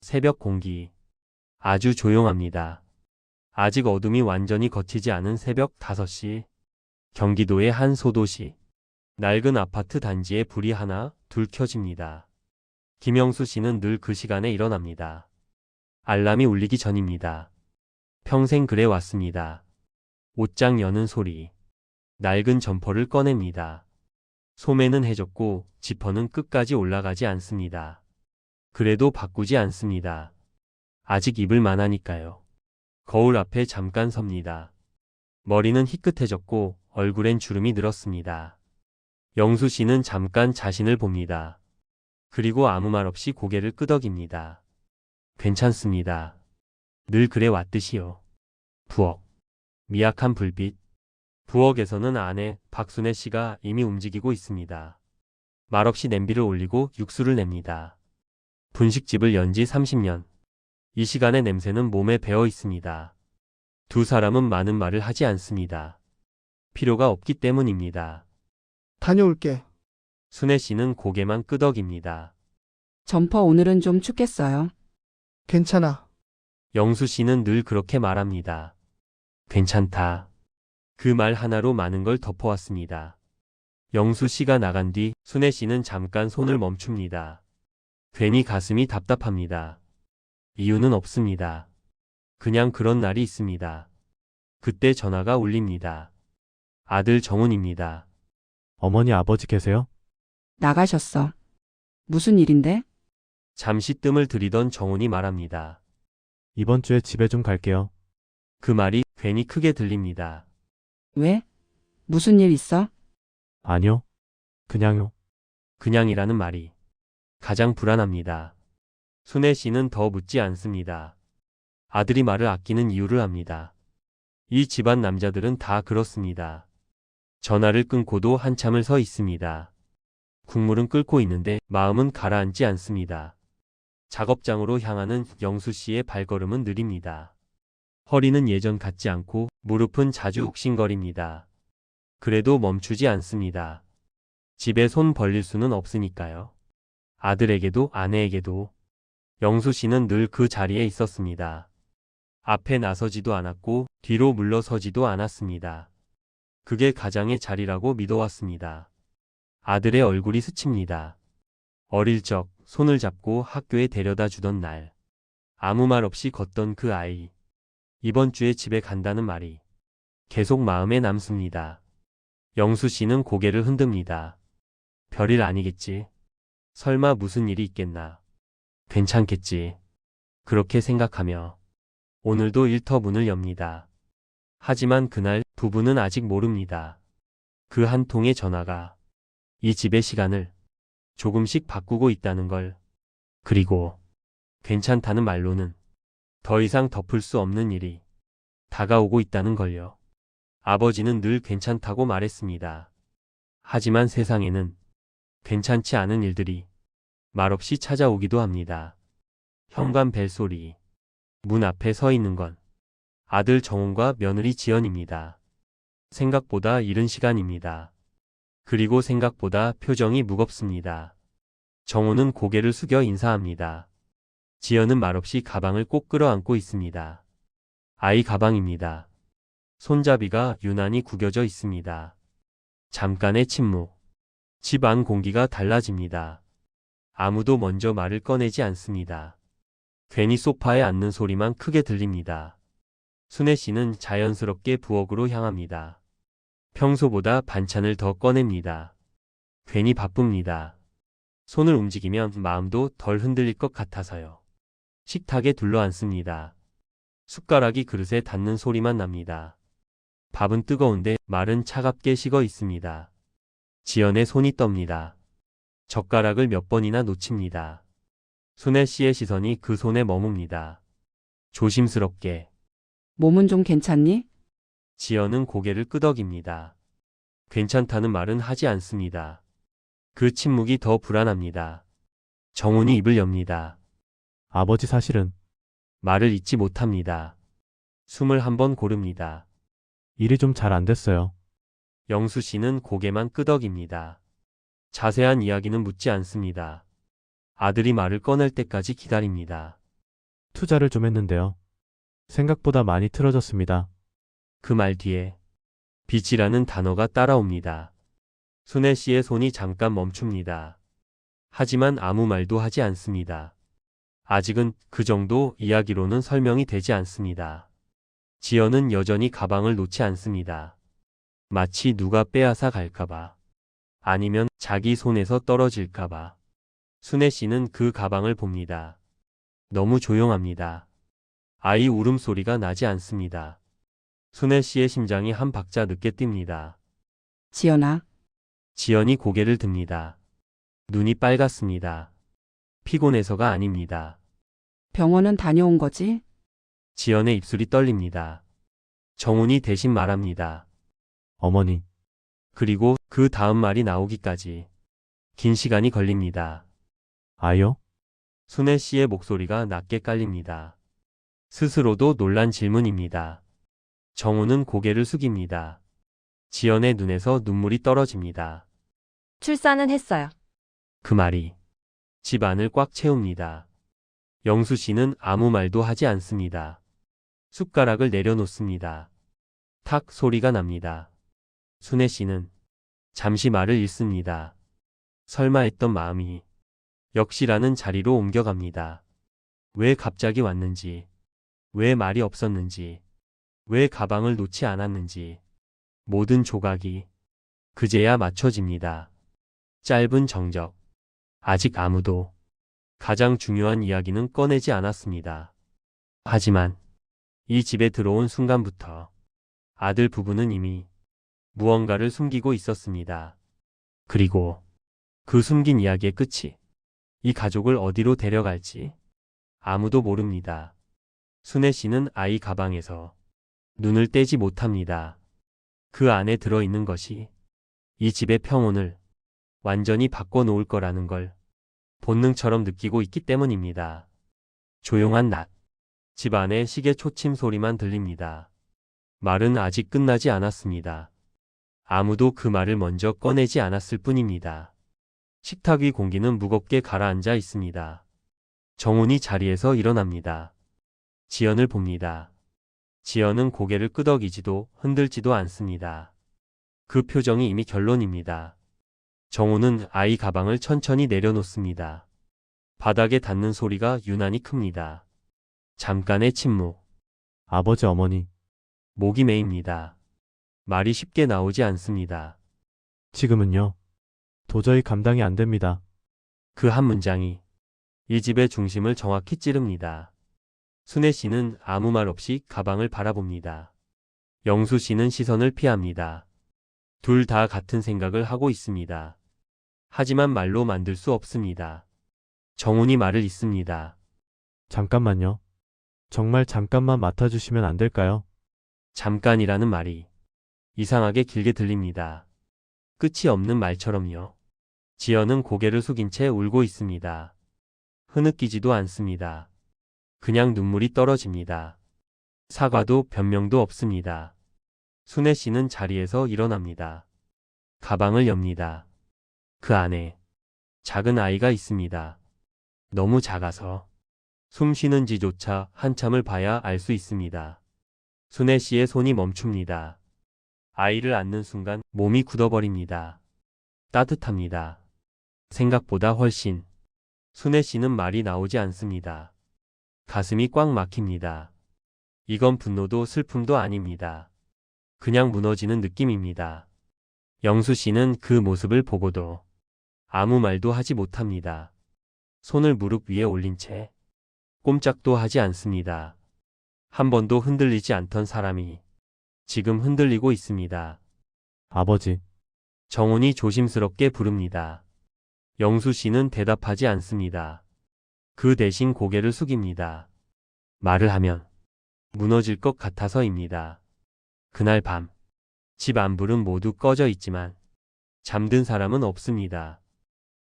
새벽 공기. 아주 조용합니다. 아직 어둠이 완전히 걷히지 않은 새벽 5시. 경기도의 한 소도시. 낡은 아파트 단지에 불이 하나, 둘 켜집니다. 김영수 씨는 늘 그 시간에 일어납니다. 알람이 울리기 전입니다. 평생 그래 왔습니다. 옷장 여는 소리. 낡은 점퍼를 꺼냅니다. 소매는 해졌고 지퍼는 끝까지 올라가지 않습니다. 그래도 바꾸지 않습니다. 아직 입을 만하니까요. 거울 앞에 잠깐 섭니다. 머리는 희끗해졌고 얼굴엔 주름이 늘었습니다. 영수 씨는 잠깐 자신을 봅니다. 그리고 아무 말 없이 고개를 끄덕입니다. 괜찮습니다. 늘 그래 왔듯이요. 부엌. 미약한 불빛. 부엌에서는 아내 박순애 씨가 이미 움직이고 있습니다. 말없이 냄비를 올리고 육수를 냅니다. 분식집을 연 지 30년. 이 시간의 냄새는 몸에 배어 있습니다. 두 사람은 많은 말을 하지 않습니다. 필요가 없기 때문입니다. 다녀올게. 순애 씨는 고개만 끄덕입니다. 점퍼 오늘은 좀 춥겠어요. 괜찮아. 영수 씨는 늘 그렇게 말합니다. 괜찮다. 그 말 하나로 많은 걸 덮어왔습니다. 영수 씨가 나간 뒤 순애 씨는 잠깐 손을 멈춥니다. 괜히 가슴이 답답합니다. 이유는 없습니다. 그냥 그런 날이 있습니다. 그때 전화가 울립니다. 아들 정훈입니다. 어머니 아버지 계세요? 나가셨어. 무슨 일인데? 잠시 뜸을 들이던 정훈이 말합니다. 이번 주에 집에 좀 갈게요. 그 말이 괜히 크게 들립니다. 왜? 무슨 일 있어? 아니요. 그냥요. 그냥이라는 말이 가장 불안합니다. 순애 씨는 더 묻지 않습니다. 아들이 말을 아끼는 이유를 압니다. 이 집안 남자들은 다 그렇습니다. 전화를 끊고도 한참을 서 있습니다. 국물은 끓고 있는데 마음은 가라앉지 않습니다. 작업장으로 향하는 영수 씨의 발걸음은 느립니다. 허리는 예전 같지 않고 무릎은 자주 욱신거립니다. 그래도 멈추지 않습니다. 집에 손 벌릴 수는 없으니까요. 아들에게도 아내에게도. 영수 씨는 늘 그 자리에 있었습니다. 앞에 나서지도 않았고 뒤로 물러서지도 않았습니다. 그게 가장의 자리라고 믿어왔습니다. 아들의 얼굴이 스칩니다. 어릴 적 손을 잡고 학교에 데려다 주던 날. 아무 말 없이 걷던 그 아이. 이번 주에 집에 간다는 말이 계속 마음에 남습니다. 영수 씨는 고개를 흔듭니다. 별일 아니겠지. 설마 무슨 일이 있겠나. 괜찮겠지. 그렇게 생각하며 오늘도 일터문을 엽니다. 하지만 그날 부부는 아직 모릅니다. 그 한 통의 전화가 이 집의 시간을 조금씩 바꾸고 있다는 걸. 그리고 괜찮다는 말로는 더 이상 덮을 수 없는 일이 다가오고 있다는 걸요. 아버지는 늘 괜찮다고 말했습니다. 하지만 세상에는 괜찮지 않은 일들이 말없이 찾아오기도 합니다. 현관 벨소리. 문 앞에 서 있는 건 아들 정훈과 며느리 지연입니다. 생각보다 이른 시간입니다. 그리고 생각보다 표정이 무겁습니다. 정훈은 고개를 숙여 인사합니다. 지연은 말없이 가방을 꼭 끌어안고 있습니다. 아이 가방입니다. 손잡이가 유난히 구겨져 있습니다. 잠깐의 침묵. 집 안 공기가 달라집니다. 아무도 먼저 말을 꺼내지 않습니다. 괜히 소파에 앉는 소리만 크게 들립니다. 순애 씨는 자연스럽게 부엌으로 향합니다. 평소보다 반찬을 더 꺼냅니다. 괜히 바쁩니다. 손을 움직이면 마음도 덜 흔들릴 것 같아서요. 식탁에 둘러앉습니다. 숟가락이 그릇에 닿는 소리만 납니다. 밥은 뜨거운데 말은 차갑게 식어 있습니다. 지연의 손이 떱니다. 젓가락을 몇 번이나 놓칩니다. 순애 씨의 시선이 그 손에 머뭅니다. 조심스럽게. 몸은 좀 괜찮니? 지연은 고개를 끄덕입니다. 괜찮다는 말은 하지 않습니다. 그 침묵이 더 불안합니다. 정훈이 입을 엽니다. 아버지 사실은 말을 잇지 못합니다. 숨을 한번 고릅니다. 일이 좀 잘 안 됐어요. 영수 씨는 고개만 끄덕입니다. 자세한 이야기는 묻지 않습니다. 아들이 말을 꺼낼 때까지 기다립니다. 투자를 좀 했는데요. 생각보다 많이 틀어졌습니다. 그 말 뒤에 빚이라는 단어가 따라옵니다. 순애 씨의 손이 잠깐 멈춥니다. 하지만 아무 말도 하지 않습니다. 아직은 그 정도 이야기로는 설명이 되지 않습니다. 지연은 여전히 가방을 놓지 않습니다. 마치 누가 빼앗아 갈까봐. 아니면 자기 손에서 떨어질까봐. 순애 씨는 그 가방을 봅니다. 너무 조용합니다. 아이 울음소리가 나지 않습니다. 순애 씨의 심장이 한 박자 늦게 뜁니다. 지연아, 지연이 고개를 듭니다. 눈이 빨갛습니다. 피곤해서가 아닙니다. 병원은 다녀온 거지? 지연의 입술이 떨립니다. 정훈이 대신 말합니다. 어머니, 그리고 그 다음 말이 나오기까지 긴 시간이 걸립니다. 아이요? 순애 씨의 목소리가 낮게 깔립니다. 스스로도 놀란 질문입니다. 정훈은 고개를 숙입니다. 지연의 눈에서 눈물이 떨어집니다. 출산은 했어요. 그 말이 집 안을 꽉 채웁니다. 영수 씨는 아무 말도 하지 않습니다. 숟가락을 내려놓습니다. 탁 소리가 납니다. 순애 씨는 잠시 말을 잃습니다. 설마 했던 마음이 역시라는 자리로 옮겨갑니다. 왜 갑자기 왔는지, 왜 말이 없었는지, 왜 가방을 놓지 않았는지, 모든 조각이 그제야 맞춰집니다. 짧은 정적. 아직 아무도 가장 중요한 이야기는 꺼내지 않았습니다. 하지만 이 집에 들어온 순간부터 아들 부부는 이미 무언가를 숨기고 있었습니다. 그리고 그 숨긴 이야기의 끝이 이 가족을 어디로 데려갈지 아무도 모릅니다. 순애 씨는 아이 가방에서 눈을 떼지 못합니다. 그 안에 들어있는 것이 이 집의 평온을 완전히 바꿔놓을 거라는 걸 본능처럼 느끼고 있기 때문입니다. 조용한 낮. 집 안에 시계 초침 소리만 들립니다. 말은 아직 끝나지 않았습니다. 아무도 그 말을 먼저 꺼내지 않았을 뿐입니다. 식탁 위 공기는 무겁게 가라앉아 있습니다. 정훈이 자리에서 일어납니다. 지연을 봅니다. 지연은 고개를 끄덕이지도 흔들지도 않습니다. 그 표정이 이미 결론입니다. 정훈은 아이 가방을 천천히 내려놓습니다. 바닥에 닿는 소리가 유난히 큽니다. 잠깐의 침묵. 아버지, 어머니, 목이 메입니다. 말이 쉽게 나오지 않습니다. 지금은요. 도저히 감당이 안 됩니다. 그 한 문장이 이 집의 중심을 정확히 찌릅니다. 순애 씨는 아무 말 없이 가방을 바라봅니다. 영수 씨는 시선을 피합니다. 둘 다 같은 생각을 하고 있습니다. 하지만 말로 만들 수 없습니다. 정훈이 말을 잇습니다. 잠깐만요. 정말 잠깐만 맡아주시면 안 될까요? 잠깐이라는 말이 이상하게 길게 들립니다. 끝이 없는 말처럼요. 지연은 고개를 숙인 채 울고 있습니다. 흐느끼지도 않습니다. 그냥 눈물이 떨어집니다. 사과도 변명도 없습니다. 순애 씨는 자리에서 일어납니다. 가방을 엽니다. 그 안에 작은 아이가 있습니다. 너무 작아서 숨 쉬는지조차 한참을 봐야 알 수 있습니다. 순애 씨의 손이 멈춥니다. 아이를 안는 순간 몸이 굳어버립니다. 따뜻합니다. 생각보다 훨씬. 순애 씨는 말이 나오지 않습니다. 가슴이 꽉 막힙니다. 이건 분노도 슬픔도 아닙니다. 그냥 무너지는 느낌입니다. 영수 씨는 그 모습을 보고도 아무 말도 하지 못합니다. 손을 무릎 위에 올린 채 꼼짝도 하지 않습니다. 한 번도 흔들리지 않던 사람이 지금 흔들리고 있습니다. 아버지, 정훈이 조심스럽게 부릅니다. 영수 씨는 대답하지 않습니다. 그 대신 고개를 숙입니다. 말을 하면 무너질 것 같아서입니다. 그날 밤, 집 안불은 모두 꺼져 있지만 잠든 사람은 없습니다.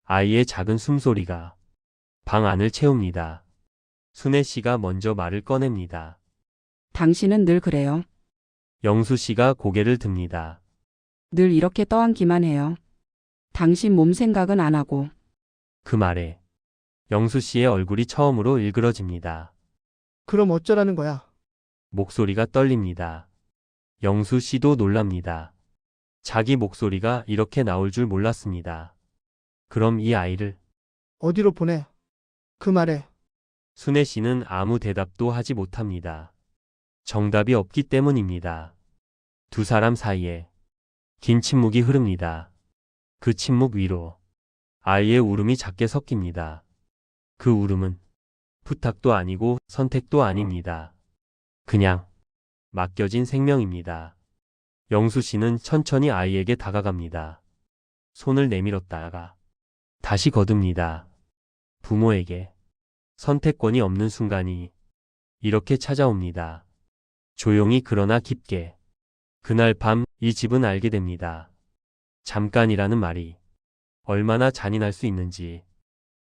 아이의 작은 숨소리가 방 안을 채웁니다. 순애 씨가 먼저 말을 꺼냅니다. 당신은 늘 그래요. 영수 씨가 고개를 듭니다. 늘 이렇게 떠안기만 해요. 당신 몸 생각은 안 하고. 그 말에 영수 씨의 얼굴이 처음으로 일그러집니다. 그럼 어쩌라는 거야? 목소리가 떨립니다. 영수 씨도 놀랍니다. 자기 목소리가 이렇게 나올 줄 몰랐습니다. 그럼 이 아이를 어디로 보내? 그 말에 순애 씨는 아무 대답도 하지 못합니다. 정답이 없기 때문입니다. 두 사람 사이에 긴 침묵이 흐릅니다. 그 침묵 위로 아이의 울음이 작게 섞입니다. 그 울음은 부탁도 아니고 선택도 아닙니다. 그냥 맡겨진 생명입니다. 영수 씨는 천천히 아이에게 다가갑니다. 손을 내밀었다가 다시 거둡니다. 부모에게 선택권이 없는 순간이 이렇게 찾아옵니다. 조용히 그러나 깊게. 그날 밤 이 집은 알게 됩니다. 잠깐이라는 말이 얼마나 잔인할 수 있는지.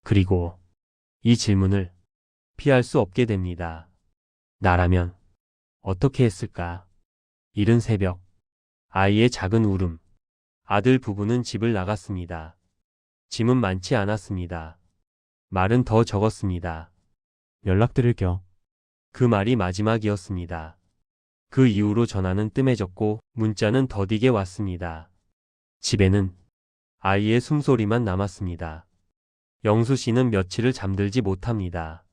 그리고 이 질문을 피할 수 없게 됩니다. 나라면 어떻게 했을까? 이른 새벽, 아이의 작은 울음. 아들 부부는 집을 나갔습니다. 짐은 많지 않았습니다. 말은 더 적었습니다. 연락드릴게요. 그 말이 마지막이었습니다. 그 이후로 전화는 뜸해졌고 문자는 더디게 왔습니다. 집에는 아이의 숨소리만 남았습니다. 영수 씨는 며칠을 잠들지 못합니다.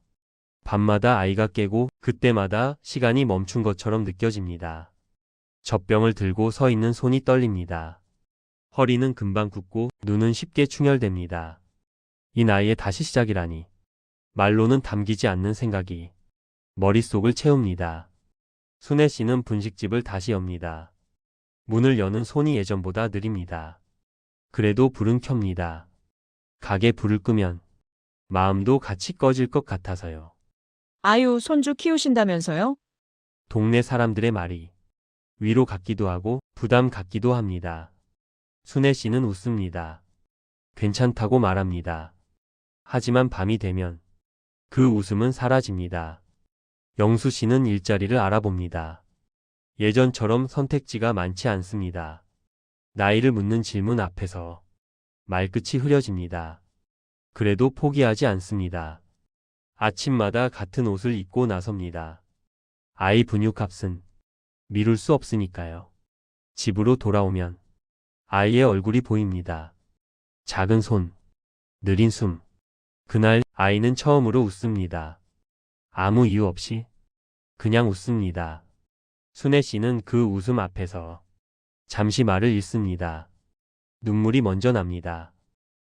밤마다 아이가 깨고 그때마다 시간이 멈춘 것처럼 느껴집니다. 젖병을 들고 서 있는 손이 떨립니다. 허리는 금방 굽고 눈은 쉽게 충혈됩니다. 이 나이에 다시 시작이라니. 말로는 담기지 않는 생각이 머릿속을 채웁니다. 순애 씨는 분식집을 다시 엽니다. 문을 여는 손이 예전보다 느립니다. 그래도 불은 켭니다. 가게 불을 끄면 마음도 같이 꺼질 것 같아서요. 아유, 손주 키우신다면서요? 동네 사람들의 말이 위로 같기도 하고 부담 같기도 합니다. 순애 씨는 웃습니다. 괜찮다고 말합니다. 하지만 밤이 되면 그 웃음은 사라집니다. 영수 씨는 일자리를 알아봅니다. 예전처럼 선택지가 많지 않습니다. 나이를 묻는 질문 앞에서 말끝이 흐려집니다. 그래도 포기하지 않습니다. 아침마다 같은 옷을 입고 나섭니다. 아이 분유값은 미룰 수 없으니까요. 집으로 돌아오면 아이의 얼굴이 보입니다. 작은 손, 느린 숨. 그날 아이는 처음으로 웃습니다. 아무 이유 없이 그냥 웃습니다. 순애 씨는 그 웃음 앞에서 잠시 말을 잃습니다. 눈물이 먼저 납니다.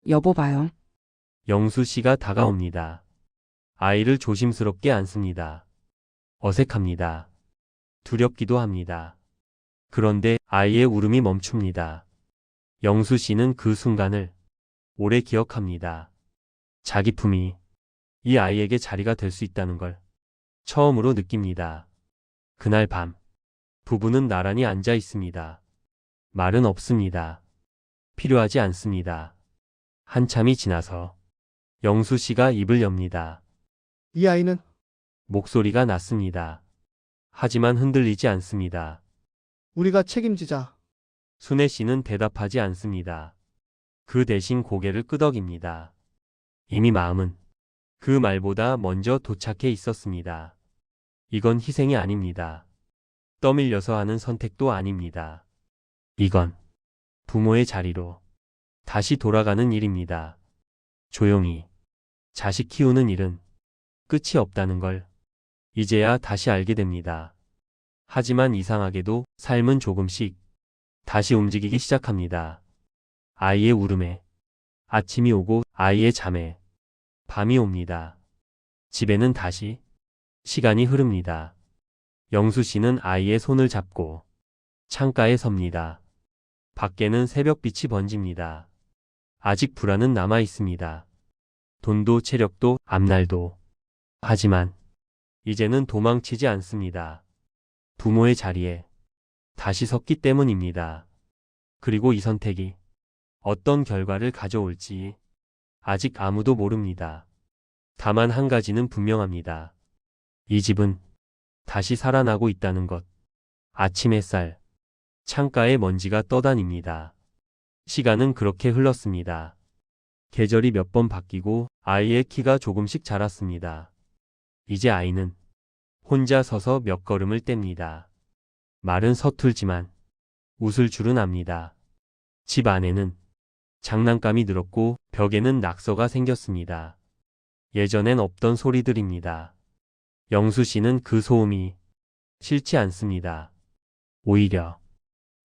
여보 봐요. 영수 씨가 다가옵니다. 아이를 조심스럽게 안습니다. 어색합니다. 두렵기도 합니다. 그런데 아이의 울음이 멈춥니다. 영수 씨는 그 순간을 오래 기억합니다. 자기 품이 이 아이에게 자리가 될 수 있다는 걸 처음으로 느낍니다. 그날 밤, 부부는 나란히 앉아 있습니다. 말은 없습니다. 필요하지 않습니다. 한참이 지나서 영수 씨가 입을 엽니다. 이 아이는 목소리가 낮습니다. 하지만 흔들리지 않습니다. 우리가 책임지자. 순애 씨는 대답하지 않습니다. 그 대신 고개를 끄덕입니다. 이미 마음은 그 말보다 먼저 도착해 있었습니다. 이건 희생이 아닙니다. 떠밀려서 하는 선택도 아닙니다. 이건 부모의 자리로 다시 돌아가는 일입니다. 조용히 자식 키우는 일은 끝이 없다는 걸 이제야 다시 알게 됩니다. 하지만 이상하게도 삶은 조금씩 다시 움직이기 시작합니다. 아이의 울음에 아침이 오고 아이의 잠에 밤이 옵니다. 집에는 다시 시간이 흐릅니다. 영수 씨는 아이의 손을 잡고 창가에 섭니다. 밖에는 새벽빛이 번집니다. 아직 불안은 남아 있습니다. 돈도 체력도 앞날도. 하지만 이제는 도망치지 않습니다. 부모의 자리에 다시 섰기 때문입니다. 그리고 이 선택이 어떤 결과를 가져올지 아직 아무도 모릅니다. 다만 한 가지는 분명합니다. 이 집은 다시 살아나고 있다는 것. 아침 햇살, 창가에 먼지가 떠다닙니다. 시간은 그렇게 흘렀습니다. 계절이 몇 번 바뀌고 아이의 키가 조금씩 자랐습니다. 이제 아이는 혼자 서서 몇 걸음을 뗍니다. 말은 서툴지만 웃을 줄은 압니다. 집 안에는 장난감이 늘었고 벽에는 낙서가 생겼습니다. 예전엔 없던 소리들입니다. 영수 씨는 그 소음이 싫지 않습니다. 오히려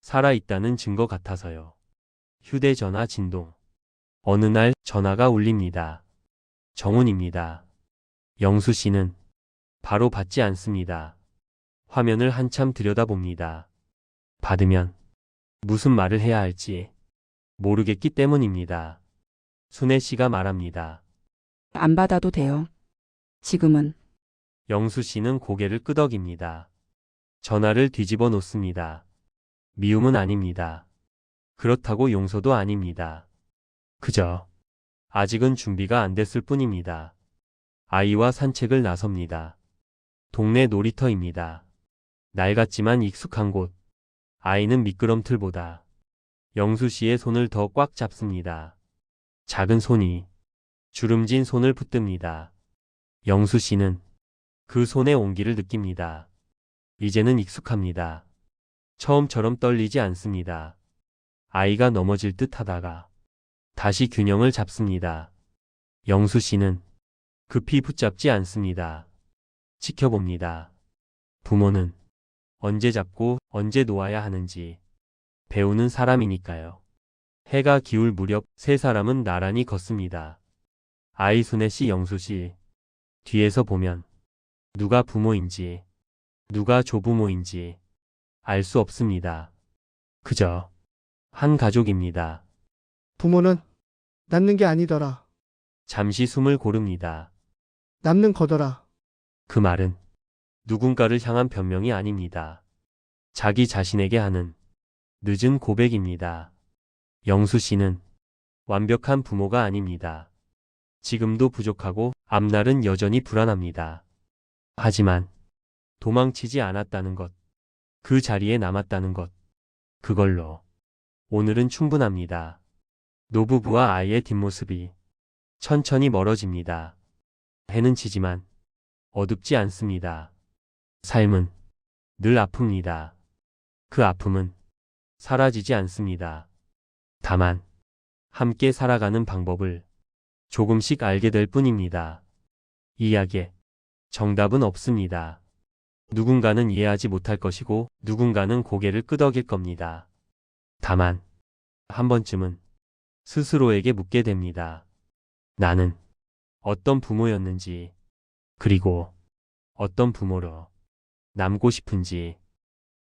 살아있다는 증거 같아서요. 휴대전화 진동. 어느 날 전화가 울립니다. 정훈입니다. 영수 씨는 바로 받지 않습니다. 화면을 한참 들여다봅니다. 받으면 무슨 말을 해야 할지 모르겠기 때문입니다. 순애 씨가 말합니다. 안 받아도 돼요. 지금은. 영수 씨는 고개를 끄덕입니다. 전화를 뒤집어 놓습니다. 미움은 아닙니다. 그렇다고 용서도 아닙니다. 그저 아직은 준비가 안 됐을 뿐입니다. 아이와 산책을 나섭니다. 동네 놀이터입니다. 낡았지만 익숙한 곳. 아이는 미끄럼틀보다 영수 씨의 손을 더 꽉 잡습니다. 작은 손이 주름진 손을 붙듭니다. 영수 씨는 그 손의 온기를 느낍니다. 이제는 익숙합니다. 처음처럼 떨리지 않습니다. 아이가 넘어질 듯 하다가 다시 균형을 잡습니다. 영수 씨는 급히 붙잡지 않습니다. 지켜봅니다. 부모는 언제 잡고 언제 놓아야 하는지 배우는 사람이니까요. 해가 기울 무렵 세 사람은 나란히 걷습니다. 아이 순애 씨, 영수 씨. 뒤에서 보면 누가 부모인지 누가 조부모인지 알 수 없습니다. 그저 한 가족입니다. 부모는 낳는 게 아니더라. 잠시 숨을 고릅니다. 남는 거더라. 그 말은 누군가를 향한 변명이 아닙니다. 자기 자신에게 하는 늦은 고백입니다. 영수 씨는 완벽한 부모가 아닙니다. 지금도 부족하고 앞날은 여전히 불안합니다. 하지만 도망치지 않았다는 것, 그 자리에 남았다는 것, 그걸로 오늘은 충분합니다. 노부부와 아이의 뒷모습이 천천히 멀어집니다. 해는 지지만 어둡지 않습니다. 삶은 늘 아픕니다. 그 아픔은 사라지지 않습니다. 다만 함께 살아가는 방법을 조금씩 알게 될 뿐입니다. 이 이야기에 정답은 없습니다. 누군가는 이해하지 못할 것이고 누군가는 고개를 끄덕일 겁니다. 다만 한 번쯤은 스스로에게 묻게 됩니다. 나는 어떤 부모였는지, 그리고 어떤 부모로 남고 싶은지.